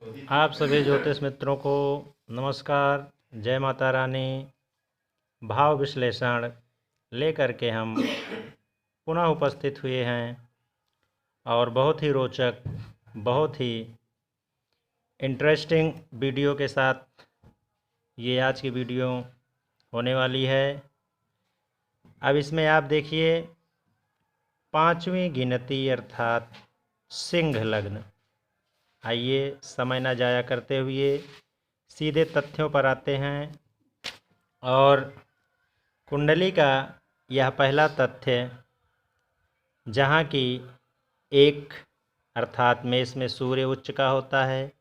आप सभी ज्योतिष मित्रों को नमस्कार। जय माता रानी। भाव विश्लेषण लेकर के हम पुनः उपस्थित हुए हैं और बहुत ही रोचक, बहुत ही इंटरेस्टिंग वीडियो के साथ ये आज की वीडियो होने वाली है। अब इसमें आप देखिए, पांचवीं गिनती अर्थात सिंह लग्न। आइए समय न जाया करते हुए सीधे तथ्यों पर आते हैं और कुंडली का यह पहला तथ्य, जहाँ की एक अर्थात मेष में सूर्य उच्च का होता है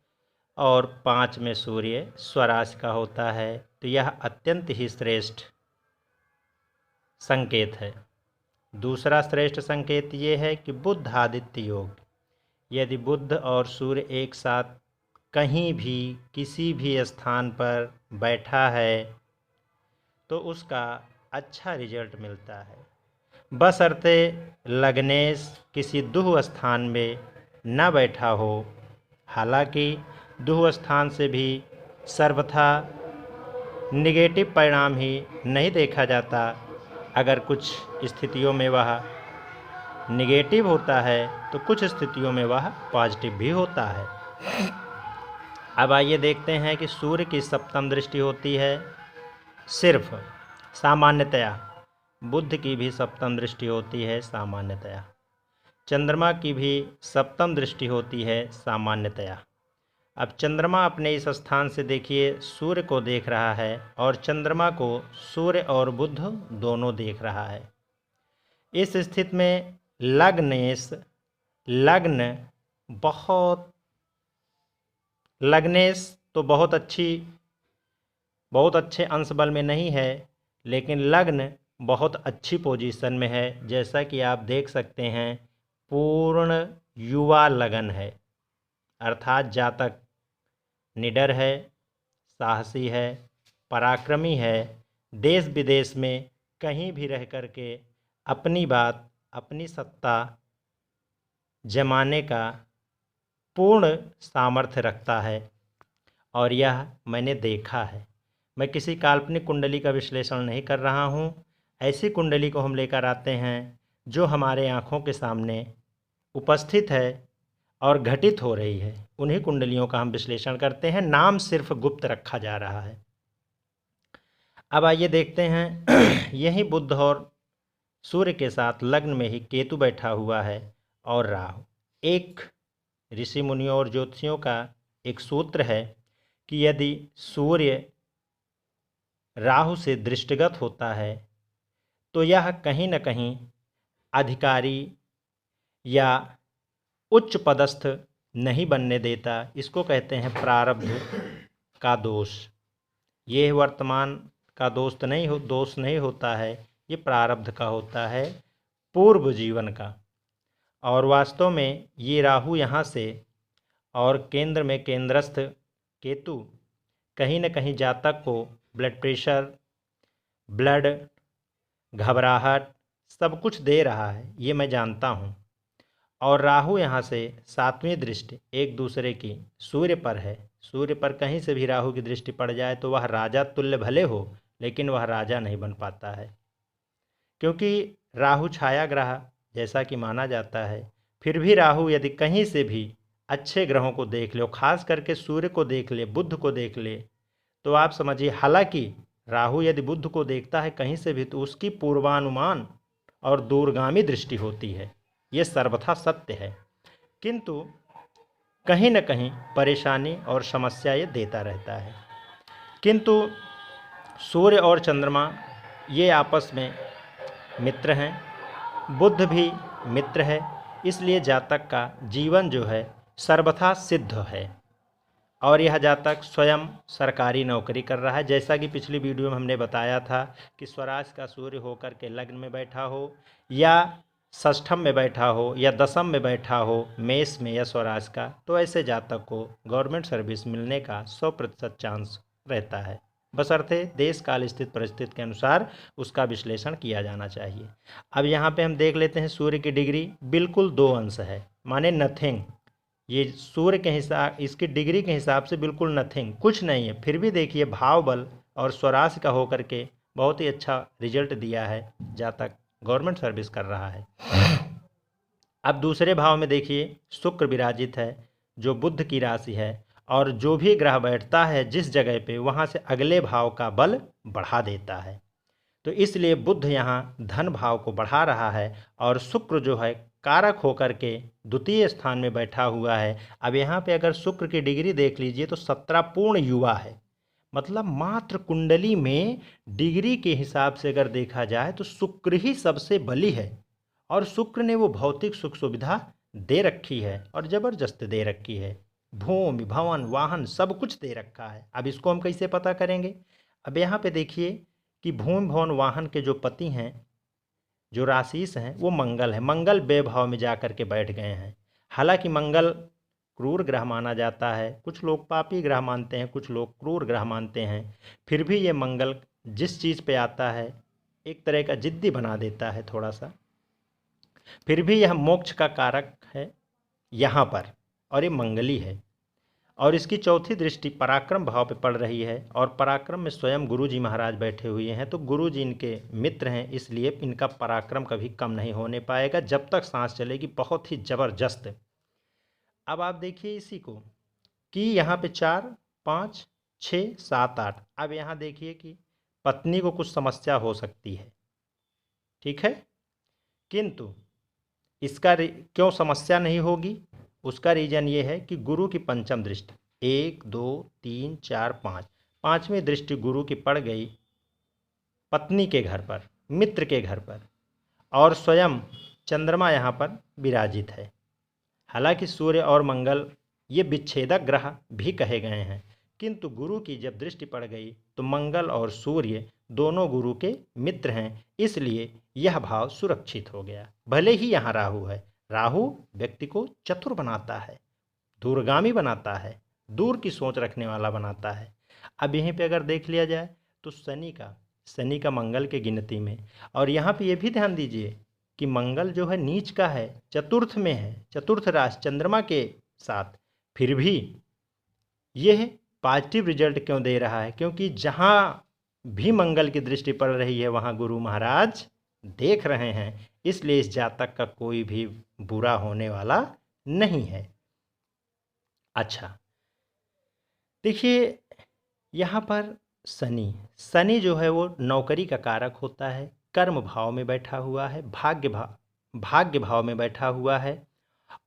और 5 में सूर्य स्वराशि का होता है, तो यह अत्यंत ही श्रेष्ठ संकेत है। दूसरा श्रेष्ठ संकेत ये है कि बुध आदित्य योग। यदि बुध और सूर्य एक साथ कहीं भी किसी भी स्थान पर बैठा है तो उसका अच्छा रिजल्ट मिलता है, बशर्ते लग्नेश किसी दुह स्थान में न बैठा हो। हालांकि दुह स्थान से भी सर्वथा निगेटिव परिणाम ही नहीं देखा जाता। अगर कुछ स्थितियों में वह निगेटिव होता है तो कुछ स्थितियों में वह पॉजिटिव भी होता है। अब आइए देखते हैं कि सूर्य की सप्तम दृष्टि होती है सिर्फ सामान्यतया। बुध की भी सप्तम दृष्टि होती है सामान्यतया। चंद्रमा की भी सप्तम दृष्टि होती है सामान्यतया। अब चंद्रमा अपने इस स्थान से देखिए सूर्य को देख रहा है और चंद्रमा को सूर्य और बुध दोनों देख रहा है। इस स्थिति में लग्नेश तो बहुत अच्छे अंश बल में नहीं है, लेकिन लग्न बहुत अच्छी पोजीशन में है। जैसा कि आप देख सकते हैं, पूर्ण युवा लगन है, अर्थात जातक निडर है, साहसी है, पराक्रमी है। देश विदेश में कहीं भी रह कर के अपनी बात, अपनी सत्ता जमाने का पूर्ण सामर्थ्य रखता है और यह मैंने देखा है। मैं किसी काल्पनिक कुंडली का विश्लेषण नहीं कर रहा हूँ। ऐसी कुंडली को हम लेकर आते हैं जो हमारे आँखों के सामने उपस्थित है और घटित हो रही है। उन्हीं कुंडलियों का हम विश्लेषण करते हैं, नाम सिर्फ गुप्त रखा जा रहा है। अब आइए देखते हैं यही बुध और सूर्य के साथ लग्न में ही केतु बैठा हुआ है और राहु। एक ऋषि मुनियों और ज्योतिषियों का एक सूत्र है कि यदि सूर्य राहु से दृष्टिगत होता है तो यह कहीं न कहीं अधिकारी या उच्च पदस्थ नहीं बनने देता। इसको कहते हैं प्रारब्ध का दोष। ये वर्तमान का दोष नहीं होता है, ये प्रारब्ध का होता है, पूर्व जीवन का। और वास्तव में ये राहु यहाँ से और केंद्र में केंद्रस्थ केतु कहीं न कहीं जातक को ब्लड प्रेशर, ब्लड, घबराहट सब कुछ दे रहा है, ये मैं जानता हूँ। और राहु यहाँ से 7वीं दृष्टि एक दूसरे की सूर्य पर है। सूर्य पर कहीं से भी राहु की दृष्टि पड़ जाए तो वह राजा तुल्य भले हो, लेकिन वह राजा नहीं बन पाता है, क्योंकि राहु छाया ग्रह जैसा कि माना जाता है। फिर भी राहु यदि कहीं से भी अच्छे ग्रहों को देख ले, खास करके सूर्य को देख ले, बुध को देख ले, तो आप समझिए, हालांकि राहु यदि बुध को देखता है कहीं से भी तो उसकी पूर्वानुमान और दूरगामी दृष्टि होती है, ये सर्वथा सत्य है। किंतु कहीं न कहीं परेशानी और समस्या ये देता रहता है। किंतु सूर्य और चंद्रमा ये आपस में मित्र हैं, बुध भी मित्र है, इसलिए जातक का जीवन जो है सर्वथा सिद्ध है। और यह जातक स्वयं सरकारी नौकरी कर रहा है। जैसा कि पिछली वीडियो में हमने बताया था कि स्वराज का सूर्य होकर के लग्न में बैठा हो या षष्ठम में बैठा हो या दशम में बैठा हो, मेष में या स्वराज का, तो ऐसे जातक को गवर्नमेंट सर्विस मिलने का 100% चांस रहता है, बशर्ते देश काल स्थित परिस्थिति के अनुसार उसका विश्लेषण किया जाना चाहिए। अब यहाँ पे हम देख लेते हैं सूर्य की डिग्री बिल्कुल 2 अंश है, माने नथिंग। ये सूर्य के हिसाब, इसकी डिग्री के हिसाब से बिल्कुल नथिंग, कुछ नहीं है। फिर भी देखिए भाव बल और स्वराशि का होकर के बहुत ही अच्छा रिजल्ट दिया है जहाँ तक गवर्नमेंट सर्विस कर रहा है। अब दूसरे भाव में देखिए शुक्र विराजित है जो बुध की राशि है, और जो भी ग्रह बैठता है जिस जगह पे वहाँ से अगले भाव का बल बढ़ा देता है। तो इसलिए बुध यहाँ धन भाव को बढ़ा रहा है, और शुक्र जो है कारक होकर के द्वितीय स्थान में बैठा हुआ है। अब यहाँ पे अगर शुक्र की डिग्री देख लीजिए तो 17 पूर्ण युवा है, मतलब मात्र कुंडली में डिग्री के हिसाब से अगर देखा जाए तो शुक्र ही सबसे बली है, और शुक्र ने वो भौतिक सुख सुविधा दे रखी है और ज़बरदस्त दे रखी है। भूमि भवन वाहन सब कुछ दे रखा है। अब इसको हम कैसे पता करेंगे? अब यहाँ पे देखिए कि भूमि भवन वाहन के जो पति हैं, जो राशिस हैं, वो मंगल है। मंगल बेभाव में जा कर के बैठ गए हैं। हालांकि मंगल क्रूर ग्रह माना जाता है, कुछ लोग पापी ग्रह मानते हैं, कुछ लोग क्रूर ग्रह मानते हैं। फिर भी ये मंगल जिस चीज़ पे आता है एक तरह का जिद्दी बना देता है थोड़ा सा। फिर भी यह मोक्ष का कारक है यहाँ पर, और ये मंगली है। और इसकी चौथी दृष्टि पराक्रम भाव पे पड़ रही है, और पराक्रम में स्वयं गुरु जी महाराज बैठे हुए हैं। तो गुरु जी इनके मित्र हैं, इसलिए इनका पराक्रम कभी कम नहीं होने पाएगा जब तक सांस चलेगी, बहुत ही ज़बरदस्त। अब आप देखिए इसी को कि यहाँ पे 4 5 6 7 8। अब यहाँ देखिए कि पत्नी को कुछ समस्या हो सकती है, ठीक है, किंतु इसका क्यों समस्या नहीं होगी? उसका रीजन ये है कि गुरु की पंचम दृष्टि 1 2 3 4 5, पांचवी दृष्टि गुरु की पड़ गई पत्नी के घर पर, मित्र के घर पर, और स्वयं चंद्रमा यहाँ पर विराजित है। हालांकि सूर्य और मंगल ये विच्छेदक ग्रह भी कहे गए हैं, किंतु गुरु की जब दृष्टि पड़ गई तो मंगल और सूर्य दोनों गुरु के मित्र हैं, इसलिए यह भाव सुरक्षित हो गया। भले ही यहाँ राहु है, राहु व्यक्ति को चतुर बनाता है, दूरगामी बनाता है, दूर की सोच रखने वाला बनाता है। अब यहीं पे अगर देख लिया जाए तो शनि का मंगल के गिनती में, और यहाँ पे ये भी ध्यान दीजिए कि मंगल जो है नीच का है, चतुर्थ में है, चतुर्थ राशि चंद्रमा के साथ। फिर भी यह पॉजिटिव रिजल्ट क्यों दे रहा है? क्योंकि जहाँ भी मंगल की दृष्टि पड़ रही है वहाँ गुरु महाराज देख रहे हैं, इसलिए इस जातक का कोई भी बुरा होने वाला नहीं है। अच्छा देखिए यहाँ पर शनि जो है वो नौकरी का कारक होता है, कर्म भाव में बैठा हुआ है, भाग्य भाव में बैठा हुआ है,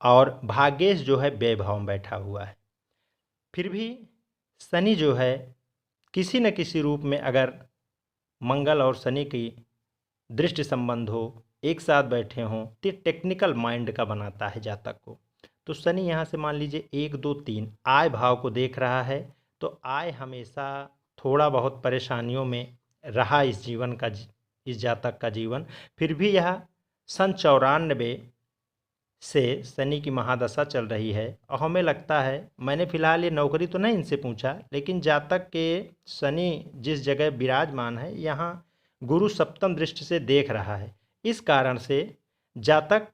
और भाग्येश जो है व्यय भाव में बैठा हुआ है। फिर भी शनि जो है किसी न किसी रूप में अगर मंगल और शनि की दृष्टि संबंध हो, एक साथ बैठे हों, तो टेक्निकल माइंड का बनाता है जातक को। तो शनि यहाँ से मान लीजिए 1 2 3 आय भाव को देख रहा है, तो आय हमेशा थोड़ा बहुत परेशानियों में रहा इस जातक का जीवन। फिर भी यह सन 94 से शनि की महादशा चल रही है, और हमें लगता है, मैंने फिलहाल ये नौकरी तो नहीं इनसे पूछा, लेकिन जातक के शनि जिस जगह विराजमान है यहाँ गुरु सप्तम दृष्टि से देख रहा है। इस कारण से जातक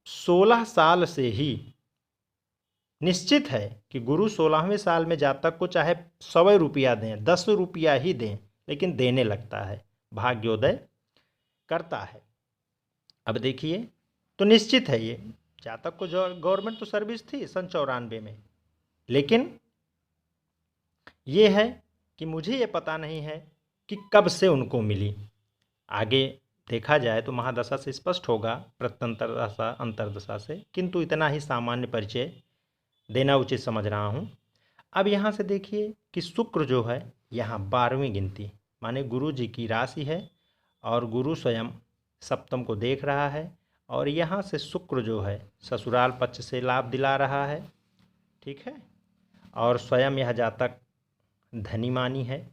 16 साल से ही निश्चित है कि गुरु 16वें साल में जातक को चाहे 100 रुपया दें, 10 रुपया ही दें, लेकिन देने लगता है, भाग्योदय करता है। अब देखिए तो निश्चित है ये जातक को, जो गवर्नमेंट तो सर्विस थी सन 94 में, लेकिन ये है कि मुझे ये पता नहीं है कि कब से उनको मिली। आगे देखा जाए तो महादशा से स्पष्ट होगा, प्रत्यंतर दशा अंतरदशा से, किंतु इतना ही सामान्य परिचय देना उचित समझ रहा हूँ। अब यहाँ से देखिए कि शुक्र जो है यहाँ 12वीं गिनती, माने गुरु जी की राशि है, और गुरु स्वयं सप्तम को देख रहा है, और यहाँ से शुक्र जो है ससुराल पक्ष से लाभ दिला रहा है, ठीक है, और स्वयं यह जातक धनीमानी है।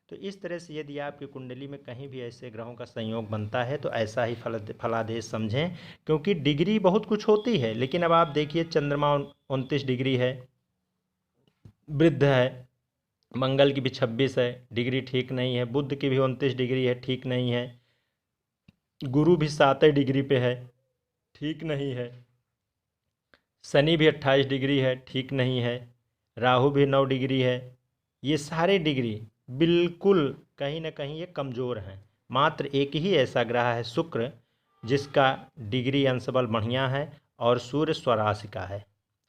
तो इस तरह से यदि आपकी कुंडली में कहीं भी ऐसे ग्रहों का संयोग बनता है तो ऐसा ही फलादेश समझें, क्योंकि डिग्री बहुत कुछ होती है। लेकिन अब आप देखिए चंद्रमा 29 डिग्री है, वृद्ध है, मंगल की भी 26 है, डिग्री ठीक नहीं है, बुध की भी 29 डिग्री है, ठीक नहीं है, गुरु भी 7 डिग्री पे है, ठीक नहीं है, शनि भी 28 डिग्री है, ठीक नहीं है। राहु भी 9 डिग्री है। ये सारे डिग्री बिल्कुल कहीं ना कहीं ये कमज़ोर हैं। मात्र एक ही ऐसा ग्रह है शुक्र, जिसका डिग्री अंशबल बढ़िया है और सूर्य स्वराशि का है।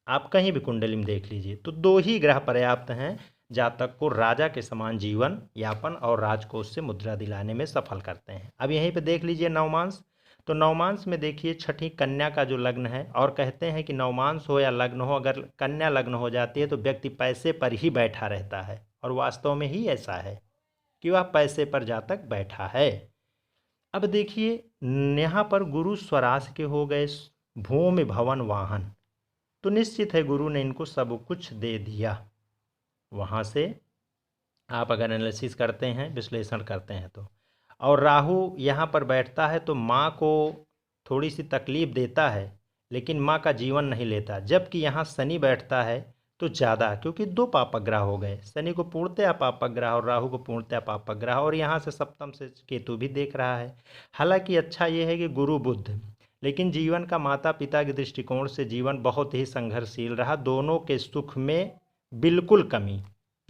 आप कहीं भी कुंडली में देख लीजिए तो दो ही ग्रह पर्याप्त हैं, जातक को राजा के समान जीवन यापन और राजकोष से मुद्रा दिलाने में सफल करते हैं। अब यहीं पे देख लीजिए नवमांश। तो नवमांश में देखिए छठी कन्या का जो लग्न है, और कहते हैं कि नवमांश हो या लग्न हो, अगर कन्या लग्न हो जाती है तो व्यक्ति पैसे पर ही बैठा रहता है, और वास्तव में ही ऐसा है कि वह पैसे पर जातक बैठा है। अब देखिए यहाँ पर गुरु स्वराश के हो गए, भूमि भवन वाहन, तो निश्चित है गुरु ने इनको सब कुछ दे दिया। वहाँ से आप अगर एनालिसिस करते हैं, विश्लेषण करते हैं तो। और राहु यहाँ पर बैठता है तो माँ को थोड़ी सी तकलीफ देता है, लेकिन माँ का जीवन नहीं लेता। जबकि यहाँ शनि बैठता है तो ज़्यादा, क्योंकि दो पापक ग्रह हो गए, शनि को पूर्णतया पापक ग्रह और राहु को पूर्णतया पापक ग्रह, और यहाँ से सप्तम से केतु भी देख रहा है। हालांकि अच्छा ये है कि गुरु बुध, लेकिन जीवन का माता पिता के दृष्टिकोण से जीवन बहुत ही संघर्षशील रहा। दोनों के सुख में बिल्कुल कमी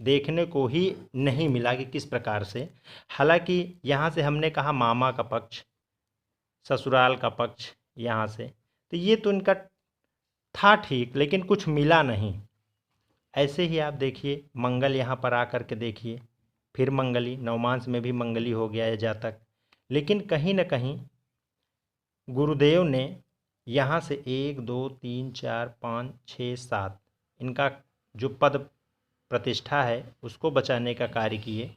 देखने को ही नहीं मिला कि किस प्रकार से। हालांकि यहाँ से हमने कहा मामा का पक्ष, ससुराल का पक्ष, यहाँ से तो ये तो इनका था ठीक, लेकिन कुछ मिला नहीं। ऐसे ही आप देखिए मंगल यहाँ पर आकर के देखिए, फिर मंगली, नवमांश में भी मंगली हो गया है जातक। लेकिन कहीं ना कहीं गुरुदेव ने यहाँ से 1 2 3 4 5 6 7 इनका जो पद प्रतिष्ठा है उसको बचाने का कार्य किए,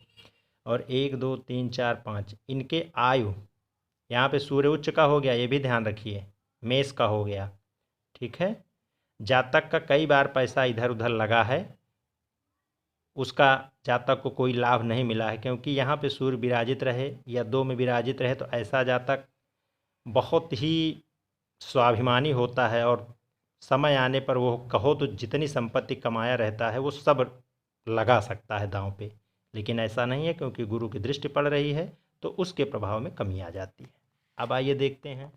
और 1 2 3 4 5 इनके आयु, यहाँ पे सूर्य उच्च का हो गया, ये भी ध्यान रखिए, मेष का हो गया, ठीक है। जातक का कई बार पैसा इधर उधर लगा है, उसका जातक को कोई लाभ नहीं मिला है, क्योंकि यहाँ पे सूर्य विराजित रहे या 2 में विराजित रहे तो ऐसा जातक बहुत ही स्वाभिमानी होता है, और समय आने पर वो कहो तो जितनी संपत्ति कमाया रहता है वो सब लगा सकता है दांव पे। लेकिन ऐसा नहीं है, क्योंकि गुरु की दृष्टि पड़ रही है तो उसके प्रभाव में कमी आ जाती है। अब आइए देखते हैं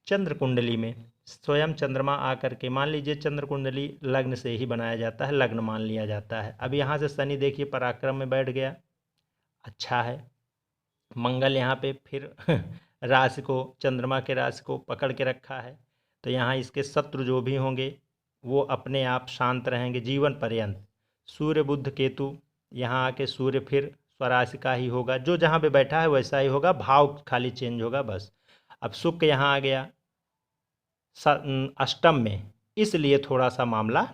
चंद्र कुंडली में स्वयं चंद्रमा आकर के, मान लीजिए चंद्र कुंडली लग्न से ही बनाया जाता है, लग्न मान लिया जाता है। अब यहाँ से शनि देखिए पराक्रम में बैठ गया, अच्छा है। मंगल यहाँ पे फिर राशि को, चंद्रमा के राशि को पकड़ के रखा है, तो यहाँ इसके शत्रु जो भी होंगे वो अपने आप शांत रहेंगे जीवन पर्यंत। सूर्य बुध केतु, यहाँ आके सूर्य फिर स्वराशि का ही होगा, जो जहाँ पे बैठा है वैसा ही होगा, भाव खाली चेंज होगा बस। अब शुक्र यहाँ आ गया अष्टम में, इसलिए थोड़ा सा मामला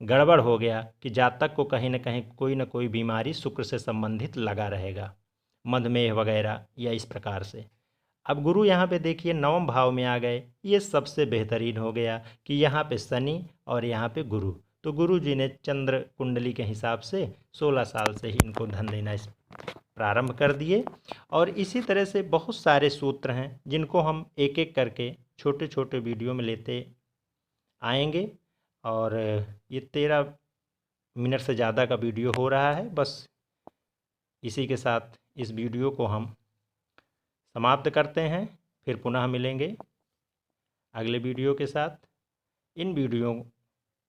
गड़बड़ हो गया कि जातक को कहीं ना कोई बीमारी शुक्र से संबंधित लगा रहेगा, मधुमेह वगैरह या इस प्रकार से। अब गुरु यहाँ पे देखिए 9वें भाव में आ गए, ये सबसे बेहतरीन हो गया कि यहाँ पे शनि और यहाँ पे गुरु। तो गुरु जी ने चंद्र कुंडली के हिसाब से 16 साल से ही इनको धन देना प्रारंभ कर दिए। और इसी तरह से बहुत सारे सूत्र हैं जिनको हम एक एक करके छोटे छोटे वीडियो में लेते आएंगे। और ये 13 मिनट से ज़्यादा का वीडियो हो रहा है, बस इसी के साथ इस वीडियो को हम समाप्त करते हैं। फिर पुनः मिलेंगे अगले वीडियो के साथ। इन वीडियो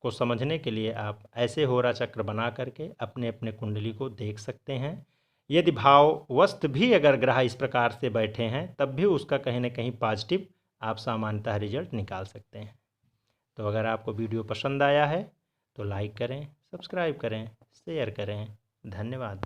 को समझने के लिए आप ऐसे होरा चक्र बना करके अपने अपने कुंडली को देख सकते हैं। यदि भाववस्त भी अगर ग्रह इस प्रकार से बैठे हैं तब भी उसका कहीं ना कहीं पॉजिटिव आप सामान्यतः रिजल्ट निकाल सकते हैं। तो अगर आपको वीडियो पसंद आया है तो लाइक करें, सब्सक्राइब करें, शेयर करें। धन्यवाद।